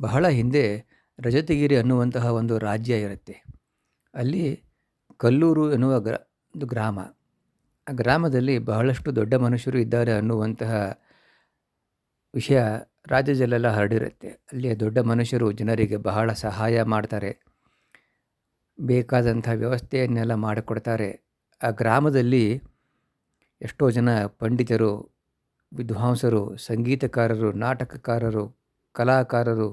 ಬಹಳ ಹಿಂದೆ ರಜತಗಿರಿ ಅನ್ನುವಂತಹ ಒಂದು ರಾಜ್ಯ ಇರುತ್ತೆ. ಅಲ್ಲಿ ಕಲ್ಲೂರು ಎನ್ನುವ ಒಂದು ಗ್ರಾಮ. ಆ ಗ್ರಾಮದಲ್ಲಿ ಬಹಳಷ್ಟು ದೊಡ್ಡ ಮನುಷ್ಯರು ಇದ್ದಾರೆ ಅನ್ನುವಂತಹ ವಿಷಯ ರಾಜ್ಯದಲ್ಲೆಲ್ಲ ಹರಡಿರುತ್ತೆ. ಅಲ್ಲಿಯ ದೊಡ್ಡ ಮನುಷ್ಯರು ಜನರಿಗೆ ಬಹಳ ಸಹಾಯ ಮಾಡ್ತಾರೆ. ಬೇಕಾದಂಥ ವ್ಯವಸ್ಥೆಯನ್ನೆಲ್ಲ ಮಾಡಿಕೊಡ್ತಾರೆ. ಆ ಗ್ರಾಮದಲ್ಲಿ ಎಷ್ಟೋ ಜನ ಪಂಡಿತರು, ವಿದ್ವಾಂಸರು, ಸಂಗೀತಕಾರರು, ನಾಟಕಕಾರರು, ಕಲಾಕಾರರು,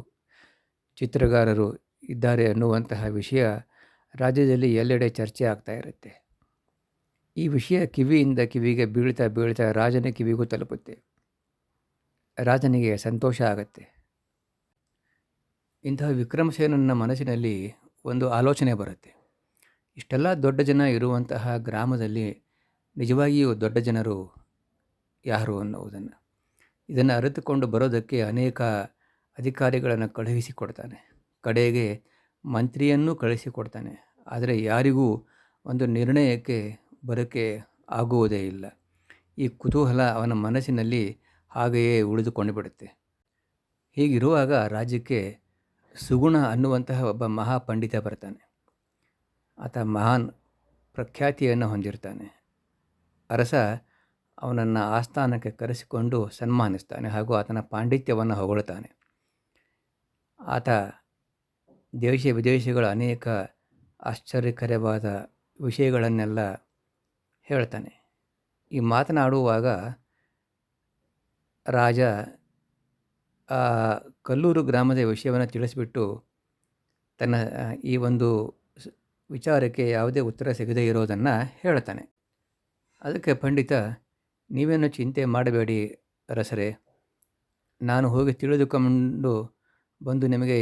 ಚಿತ್ರಗಾರರು ಇದ್ದಾರೆ ಅನ್ನುವಂತಹ ವಿಷಯ ರಾಜ್ಯದಲ್ಲಿ ಎಲ್ಲೆಡೆ ಚರ್ಚೆ ಆಗ್ತಾ ಇರುತ್ತೆ. ಈ ವಿಷಯ ಕಿವಿಯಿಂದ ಕಿವಿಗೆ ಬೀಳ್ತಾ ಬೀಳ್ತಾ ರಾಜನ ಕಿವಿಗೂ ತಲುಪುತ್ತೆ. ರಾಜನಿಗೆ ಸಂತೋಷ ಆಗುತ್ತೆ. ಇಂತಹ ವಿಕ್ರಮಸೇನನ ಮನಸ್ಸಿನಲ್ಲಿ ಒಂದು ಆಲೋಚನೆ ಬರುತ್ತೆ. ಇಷ್ಟೆಲ್ಲ ದೊಡ್ಡ ಜನ ಇರುವಂತಹ ಗ್ರಾಮದಲ್ಲಿ ನಿಜವಾಗಿಯೂ ದೊಡ್ಡ ಜನರು ಯಾರು ಅನ್ನುವುದನ್ನು ಇದನ್ನು ಅರಿತುಕೊಂಡು ಬರೋದಕ್ಕೆ ಅನೇಕ ಅಧಿಕಾರಿಗಳನ್ನು ಕಳುಹಿಸಿಕೊಡ್ತಾನೆ. ಕಡೆಗೆ ಮಂತ್ರಿಯನ್ನೂ ಕಳಿಸಿಕೊಡ್ತಾನೆ. ಆದರೆ ಯಾರಿಗೂ ಒಂದು ನಿರ್ಣಯಕ್ಕೆ ಬರೋಕ್ಕೆ ಆಗುವುದೇ ಇಲ್ಲ. ಈ ಕುತೂಹಲ ಅವನ ಮನಸ್ಸಿನಲ್ಲಿ ಹಾಗೆಯೇ ಉಳಿದುಕೊಂಡು ಬಿಡುತ್ತೆ. ಹೀಗಿರುವಾಗ ರಾಜ್ಯಕ್ಕೆ ಸುಗುಣ ಅನ್ನುವಂತಹ ಒಬ್ಬ ಮಹಾಪಂಡಿತ ಬರ್ತಾನೆ. ಆತ ಮಹಾನ್ ಪ್ರಖ್ಯಾತಿಯನ್ನು ಹೊಂದಿರ್ತಾನೆ. ಅರಸ ಅವನನ್ನು ಆಸ್ಥಾನಕ್ಕೆ ಕರೆಸಿಕೊಂಡು ಸನ್ಮಾನಿಸ್ತಾನೆ ಹಾಗೂ ಆತನ ಪಾಂಡಿತ್ಯವನ್ನು ಹೊಗಳುತ್ತಾನೆ. ಆತ ದೇಶ ವಿದೇಶಗಳ ಅನೇಕ ಆಶ್ಚರ್ಯಕರವಾದ ವಿಷಯಗಳನ್ನೆಲ್ಲ ಹೇಳ್ತಾನೆ. ಈ ಮಾತನಾಡುವಾಗ ರಾಜ ಆ ಕಲ್ಲೂರು ಗ್ರಾಮದ ವಿಷಯವನ್ನು ತಿಳಿಸಿಬಿಟ್ಟು ತನ್ನ ಈ ಒಂದು ವಿಚಾರಕ್ಕೆ ಯಾವುದೇ ಉತ್ತರ ಸಿಗದೇ ಇರೋದನ್ನು ಹೇಳ್ತಾನೆ. ಅದಕ್ಕೆ ಪಂಡಿತ, ನೀವೇನು ಚಿಂತೆ ಮಾಡಬೇಡಿ ಅರಸರೇ, ನಾನು ಹೋಗಿ ತಿಳಿದುಕೊಂಡು ಬಂದು ನಿಮಗೆ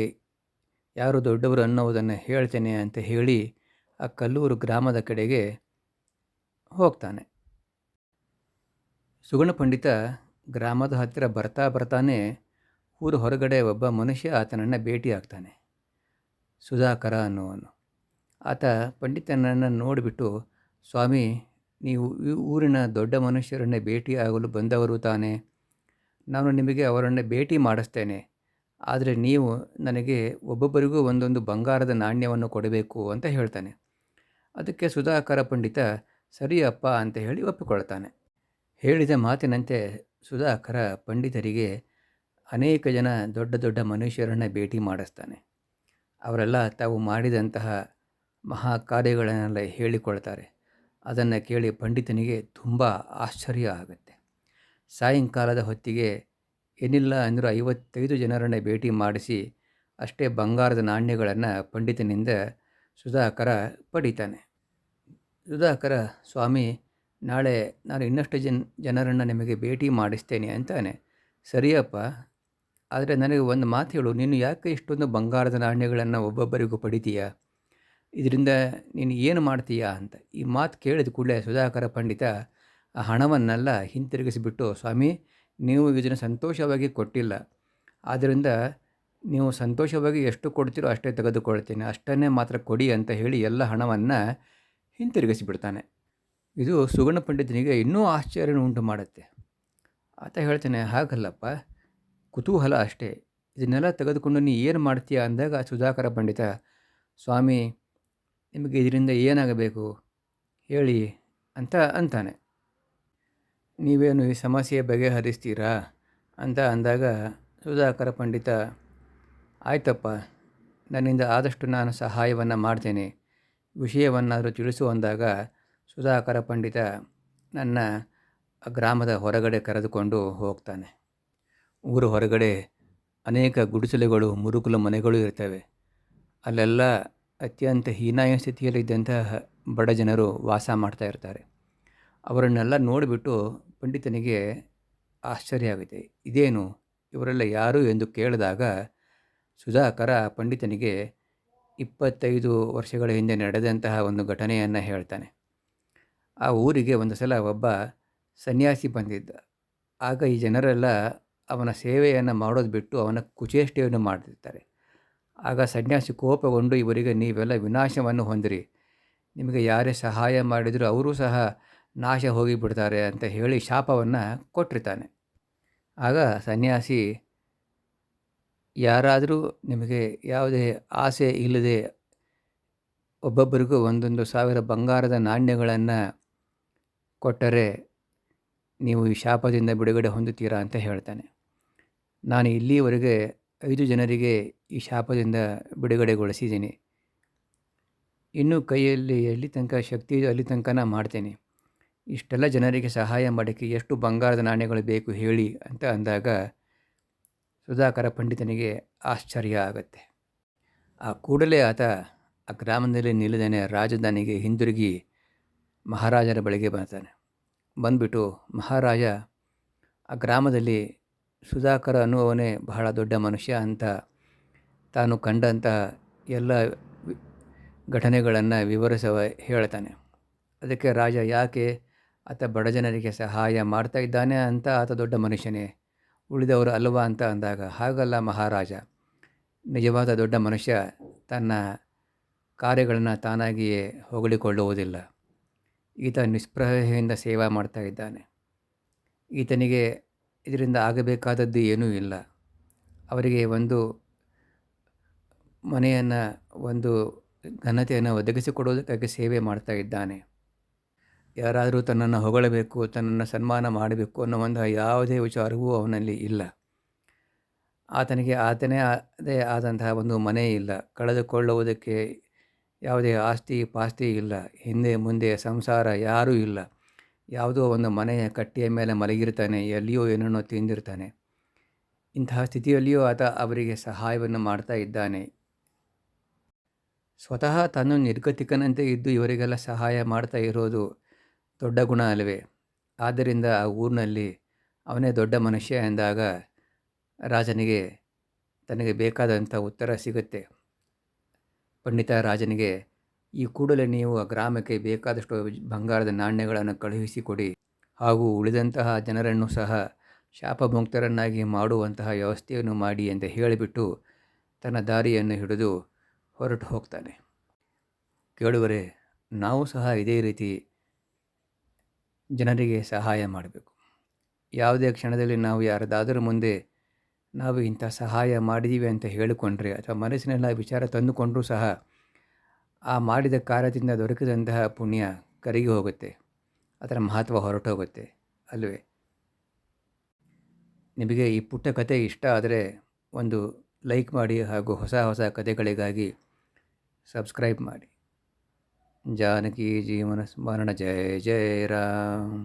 ಯಾರು ದೊಡ್ಡವರು ಅನ್ನೋದನ್ನು ಹೇಳ್ತೇನೆ ಅಂತ ಹೇಳಿ ಆ ಕಲ್ಲೂರು ಗ್ರಾಮದ ಕಡೆಗೆ ಹೋಗ್ತಾನೆ. ಸುಗುಣ ಪಂಡಿತ ಗ್ರಾಮದ ಹತ್ತಿರ ಬರ್ತಾ ಬರ್ತಾನೆ ಊರು ಹೊರಗಡೆ ಒಬ್ಬ ಮನುಷ್ಯ ಆತನನ್ನು ಭೇಟಿ ಆಗ್ತಾನೆ. ಸುಧಾಕರ ಅನ್ನುವನು. ಆತ ಪಂಡಿತನನ್ನು ನೋಡಿಬಿಟ್ಟು, ಸ್ವಾಮಿ, ನೀವು ಈ ಊರಿನ ದೊಡ್ಡ ಮನುಷ್ಯರನ್ನೇ ಭೇಟಿಯಾಗಲು ಬಂದವರು ತಾನೇ? ನಾನು ನಿಮಗೆ ಅವರನ್ನು ಭೇಟಿ ಮಾಡಿಸ್ತೇನೆ. ಆದರೆ ನೀವು ನನಗೆ ಒಬ್ಬೊಬ್ಬರಿಗೂ ಒಂದೊಂದು ಬಂಗಾರದ ನಾಣ್ಯವನ್ನು ಕೊಡಬೇಕು ಅಂತ ಹೇಳ್ತಾನೆ. ಅದಕ್ಕೆ ಸುಧಾಕರ ಪಂಡಿತ ಸರಿಯಪ್ಪ ಅಂತ ಹೇಳಿ ಒಪ್ಪಿಕೊಳ್ತಾನೆ. ಹೇಳಿದ ಮಾತಿನಂತೆ ಸುಧಾಕರ ಪಂಡಿತರಿಗೆ ಅನೇಕ ಜನ ದೊಡ್ಡ ದೊಡ್ಡ ಮನುಷ್ಯರನ್ನು ಭೇಟಿ ಮಾಡಿಸ್ತಾನೆ. ಅವರೆಲ್ಲ ತಾವು ಮಾಡಿದಂತಹ ಮಹಾ ಕಾರ್ಯಗಳನ್ನೆಲ್ಲ ಹೇಳಿಕೊಳ್ತಾರೆ. ಅದನ್ನು ಕೇಳಿ ಪಂಡಿತನಿಗೆ ತುಂಬ ಆಶ್ಚರ್ಯ ಆಗುತ್ತೆ. ಸಾಯಂಕಾಲದ ಹೊತ್ತಿಗೆ ಏನಿಲ್ಲ ಅಂದರೂ 55 ಜನರನ್ನು ಭೇಟಿ ಮಾಡಿಸಿ ಅಷ್ಟೇ ಬಂಗಾರದ ನಾಣ್ಯಗಳನ್ನು ಪಂಡಿತನಿಂದ ಸುಧಾಕರ ಪಡಿತಾನೆ. ಸುಧಾಕರ, ಸ್ವಾಮಿ, ನಾಳೆ ನಾನು ಇನ್ನಷ್ಟು ಜನರನ್ನು ನಿಮಗೆ ಭೇಟಿ ಮಾಡಿಸ್ತೇನೆ ಅಂತಾನೆ. ಸರಿಯಪ್ಪ, ಆದರೆ ನನಗೆ ಒಂದು ಮಾತು ಹೇಳು, ನೀನು ಯಾಕೆ ಇಷ್ಟೊಂದು ಬಂಗಾರದ ನಾಣ್ಯಗಳನ್ನು ಒಬ್ಬೊಬ್ಬರಿಗೂ ಪಡಿತೀಯಾ? ಇದರಿಂದ ನೀನು ಏನು ಮಾಡ್ತೀಯಾ ಅಂತ. ಈ ಮಾತು ಕೇಳಿದ ಕೂಡಲೇ ಸುಧಾಕರ ಪಂಡಿತ ಆ ಹಣವನ್ನೆಲ್ಲ ಹಿಂತಿರುಗಿಸಿಬಿಟ್ಟು, ಸ್ವಾಮಿ, ನೀವು ಇದನ್ನು ಸಂತೋಷವಾಗಿ ಕೊಟ್ಟಿಲ್ಲ, ಆದ್ದರಿಂದ ನೀವು ಸಂತೋಷವಾಗಿ ಎಷ್ಟು ಕೊಡ್ತೀರೋ ಅಷ್ಟೇ ತೆಗೆದುಕೊಳ್ತೇನೆ, ಅಷ್ಟನ್ನೇ ಮಾತ್ರ ಕೊಡಿ ಅಂತ ಹೇಳಿ ಎಲ್ಲ ಹಣವನ್ನು ಹಿಂತಿರುಗಿಸಿಬಿಡ್ತಾನೆ. ಇದು ಸುಗುಣ ಪಂಡಿತನಿಗೆ ಇನ್ನೂ ಆಶ್ಚರ್ಯ ಉಂಟು ಮಾಡುತ್ತೆ. ಆತ ಹೇಳ್ತಾನೆ, ಹಾಗಲ್ಲಪ್ಪ, ಕುತೂಹಲ ಅಷ್ಟೇ, ಇದನ್ನೆಲ್ಲ ತೆಗೆದುಕೊಂಡು ನೀ ಏನು ಮಾಡ್ತೀಯಾ ಅಂದಾಗ ಸುಧಾಕರ ಪಂಡಿತ, ಸ್ವಾಮಿ, ನಿಮಗೆ ಇದರಿಂದ ಏನಾಗಬೇಕು ಹೇಳಿ ಅಂತ ಅಂತಾನೆ. ನೀವೇನು ಈ ಸಮಸ್ಯೆ ಬಗೆಹರಿಸ್ತೀರಾ ಅಂತ ಅಂದಾಗ ಸುಧಾಕರ ಪಂಡಿತ, ಆಯ್ತಪ್ಪ, ನನ್ನಿಂದ ಆದಷ್ಟು ನಾನು ಸಹಾಯವನ್ನು ಮಾಡ್ತೇನೆ, ವಿಷಯವನ್ನಾದರೂ ತಿಳಿಸು ಅಂದಾಗ ಸುಧಾಕರ ಪಂಡಿತ ನನ್ನ ಗ್ರಾಮದ ಹೊರಗಡೆ ಕರೆದುಕೊಂಡು ಹೋಗ್ತಾನೆ. ಊರು ಹೊರಗಡೆ ಅನೇಕ ಗುಡಿಸಲುಗಳು, ಮುರುಕಲು ಮನೆಗಳು ಇರ್ತವೆ. ಅಲ್ಲೆಲ್ಲ ಅತ್ಯಂತ ಹೀನಾಯ ಸ್ಥಿತಿಯಲ್ಲಿದ್ದಂತಹ ಬಡ ಜನರು ವಾಸ ಮಾಡ್ತಾ ಇರ್ತಾರೆ. ಅವರನ್ನೆಲ್ಲ ನೋಡಿಬಿಟ್ಟು ಪಂಡಿತನಿಗೆ ಆಶ್ಚರ್ಯ ಆಗುತ್ತೆ. ಇದೇನು, ಇವರೆಲ್ಲ ಯಾರು ಎಂದು ಕೇಳಿದಾಗ ಸುಧಾಕರ ಪಂಡಿತನಿಗೆ 25 ವರ್ಷಗಳ ಹಿಂದೆ ನಡೆದಂತಹ ಒಂದು ಘಟನೆಯನ್ನು ಹೇಳ್ತಾನೆ. ಆ ಊರಿಗೆ ಒಂದು ಸಲ ಒಬ್ಬ ಸನ್ಯಾಸಿ ಬಂದಿದ್ದ. ಆಗ ಈ ಜನರೆಲ್ಲ ಅವನ ಸೇವೆಯನ್ನು ಮಾಡೋದು ಬಿಟ್ಟು ಅವನ ಕುಚೇಷ್ಟೆಯನ್ನು ಮಾಡ್ತಿರ್ತಾರೆ. ಆಗ ಸನ್ಯಾಸಿ ಕೋಪಗೊಂಡು, ಇವರಿಗೆ ನೀವೆಲ್ಲ ವಿನಾಶವನ್ನು ಹೊಂದಿರಿ, ನಿಮಗೆ ಯಾರೇ ಸಹಾಯ ಮಾಡಿದರೂ ಅವರೂ ಸಹ ನಾಶ ಹೋಗಿಬಿಡ್ತಾರೆ ಅಂತ ಹೇಳಿ ಶಾಪವನ್ನು ಕೊಟ್ಟಿರ್ತಾನೆ. ಆಗ ಸನ್ಯಾಸಿ ಯಾರಾದರೂ ನಿಮಗೆ ಯಾವುದೇ ಆಸೆ ಇಲ್ಲದೆ ಒಬ್ಬೊಬ್ಬರಿಗೂ 1,000 ಬಂಗಾರದ ನಾಣ್ಯಗಳನ್ನು ಕೊಟ್ಟರೆ ನೀವು ಈ ಶಾಪದಿಂದ ಬಿಡುಗಡೆ ಹೊಂದುತ್ತೀರಾ ಅಂತ ಹೇಳ್ತಾನೆ. ನಾನು ಇಲ್ಲಿಯವರೆಗೆ 5 ಜನರಿಗೆ ಈ ಶಾಪದಿಂದ ಬಿಡುಗಡೆಗೊಳಿಸಿದ್ದೀನಿ. ಇನ್ನೂ ಕೈಯಲ್ಲಿ ಎಲ್ಲಿ ತನಕ ಶಕ್ತಿ ಇದೆಯೋ ಅಲ್ಲಿ ತನಕ ನಾನು ಮಾಡ್ತೇನೆ. ಇಷ್ಟೆಲ್ಲ ಜನರಿಗೆ ಸಹಾಯ ಮಾಡೋಕ್ಕೆ ಎಷ್ಟು ಬಂಗಾರದ ನಾಣ್ಯಗಳು ಬೇಕು ಹೇಳಿ ಅಂತ ಅಂದಾಗ ಸುಧಾಕರ ಪಂಡಿತನಿಗೆ ಆಶ್ಚರ್ಯ ಆಗುತ್ತೆ. ಆ ಕೂಡಲೇ ಆತ ಆ ಗ್ರಾಮದಲ್ಲಿ ನಿಲ್ಲದೇನೆ ರಾಜಧಾನಿಗೆ ಹಿಂದಿರುಗಿ ಮಹಾರಾಜರ ಬಳಿಗೆ ಬರ್ತಾನೆ. ಬಂದುಬಿಟ್ಟು ಮಹಾರಾಜ, ಆ ಗ್ರಾಮದಲ್ಲಿ ಸುಧಾಕರ ಅನ್ನುವವನೇ ಬಹಳ ದೊಡ್ಡ ಮನುಷ್ಯ ಅಂತ ತಾನು ಕಂಡಂತಹ ಎಲ್ಲ ಘಟನೆಗಳನ್ನು ಹೇಳ್ತಾನೆ. ಅದಕ್ಕೆ ರಾಜ, ಯಾಕೆ ಆತ ಬಡ ಜನರಿಗೆ ಸಹಾಯ ಮಾಡ್ತಾ ಇದ್ದಾನೆ ಅಂತ ಆತ ದೊಡ್ಡ ಮನುಷ್ಯನೇ, ಉಳಿದವರು ಅಲ್ವಾ ಅಂತ ಅಂದಾಗ, ಹಾಗಲ್ಲ ಮಹಾರಾಜ, ನಿಜವಾದ ದೊಡ್ಡ ಮನುಷ್ಯ ತನ್ನ ಕಾರ್ಯಗಳನ್ನು ತಾನಾಗಿಯೇ ಹೊಗಳಿಕೊಳ್ಳುವುದಿಲ್ಲ. ಈತ ನಿಸ್ಪೃಹೆಯಿಂದ ಸೇವಾ ಮಾಡ್ತಾ ಇದ್ದಾನೆ. ಈತನಿಗೆ ಇದರಿಂದ ಆಗಬೇಕಾದದ್ದು ಏನೂ ಇಲ್ಲ. ಅವರಿಗೆ ಒಂದು ಮನೆಯನ್ನು, ಒಂದು ಘನತೆಯನ್ನು ಒದಗಿಸಿಕೊಡುವುದಕ್ಕಾಗಿ ಸೇವೆ ಮಾಡ್ತಾ ಇದ್ದಾನೆ. ಯಾರಾದರೂ ತನ್ನನ್ನು ಹೊಗಳಬೇಕು, ತನ್ನನ್ನು ಸನ್ಮಾನ ಮಾಡಬೇಕು ಅನ್ನುವಂತಹ ಯಾವುದೇ ವಿಚಾರವೂ ಅವನಲ್ಲಿ ಇಲ್ಲ. ಆತನಿಗೆ ಆತನೇ ಅದೇ ಆದಂತಹ ಒಂದು ಮನೆ ಇಲ್ಲ, ಕಳೆದುಕೊಳ್ಳುವುದಕ್ಕೆ ಯಾವುದೇ ಆಸ್ತಿ ಪಾಸ್ತಿ ಇಲ್ಲ, ಹಿಂದೆ ಮುಂದೆ ಸಂಸಾರ ಯಾರೂ ಇಲ್ಲ. ಯಾವುದೋ ಒಂದು ಮನೆಯ ಕಟ್ಟೆಯ ಮೇಲೆ ಮಲಗಿರ್ತಾನೆ, ಎಲ್ಲಿಯೋ ಏನನ್ನೋ ತಿಂದಿರ್ತಾನೆ. ಇಂತಹ ಸ್ಥಿತಿಯಲ್ಲಿಯೂ ಆತ ಅವರಿಗೆ ಸಹಾಯವನ್ನು ಮಾಡ್ತಾ ಇದ್ದಾನೆ. ಸ್ವತಃ ತಾನು ನಿರ್ಗತಿಕನಂತೆ ಇದ್ದು ಇವರಿಗೆಲ್ಲ ಸಹಾಯ ಮಾಡ್ತಾ ಇರೋದು ದೊಡ್ಡ ಗುಣ ಅಲ್ಲವೇ? ಆದ್ದರಿಂದ ಆ ಊರಿನಲ್ಲಿ ಅವನೇ ದೊಡ್ಡ ಮನುಷ್ಯ ಎಂದಾಗ ರಾಜನಿಗೆ ತನಗೆ ಬೇಕಾದಂಥ ಉತ್ತರ ಸಿಗುತ್ತೆ. ಪಂಡಿತ ರಾಜನಿಗೆ, ಈ ಕೂಡಲೇ ನೀವು ಆ ಗ್ರಾಮಕ್ಕೆ ಬೇಕಾದಷ್ಟು ಬಂಗಾರದ ನಾಣ್ಯಗಳನ್ನು ಕಳುಹಿಸಿಕೊಡಿ, ಹಾಗೂ ಉಳಿದಂತಹ ಜನರನ್ನು ಸಹ ಶಾಪಮುಕ್ತರನ್ನಾಗಿ ಮಾಡುವಂತಹ ವ್ಯವಸ್ಥೆಯನ್ನು ಮಾಡಿ ಅಂತ ಹೇಳಿಬಿಟ್ಟು ತನ್ನ ದಾರಿಯನ್ನು ಹಿಡಿದು ಹೊರಟು ಹೋಗ್ತಾನೆ. ಕೇಳುವರೆ, ನಾವು ಸಹ ಇದೇ ರೀತಿ ಜನರಿಗೆ ಸಹಾಯ ಮಾಡಬೇಕು. ಯಾವುದೇ ಕ್ಷಣದಲ್ಲಿ ನಾವು ಯಾರದಾದರೂ ಮುಂದೆ ನಾವು ಇಂಥ ಸಹಾಯ ಮಾಡಿದ್ದೀವಿ ಅಂತ ಹೇಳಿಕೊಂಡ್ರೆ ಅಥವಾ ಮನಸ್ಸಿನೆಲ್ಲ ವಿಚಾರ ತಂದುಕೊಂಡರೂ ಸಹ ಆ ಮಾಡಿದ ಕಾರ್ಯದಿಂದ ದೊರಕಿದಂತಹ ಪುಣ್ಯ ಕರಗಿ ಹೋಗುತ್ತೆ, ಅದರ ಮಹತ್ವ ಹೊರಟು ಹೋಗುತ್ತೆ ಅಲ್ವೇ? ನಿಮಗೆ ಈ ಪುಟ್ಟ ಕಥೆ ಇಷ್ಟ ಆದರೆ ಒಂದು ಲೈಕ್ ಮಾಡಿ, ಹಾಗೂ ಹೊಸ ಹೊಸ ಕಥೆಗಳಿಗಾಗಿ ಸಬ್ಸ್ಕ್ರೈಬ್ ಮಾಡಿ. ಜಾನಕಿ ಜೀವನ ಸ್ಮರಣ. ಜಯ ಜಯ ರಾಮ್.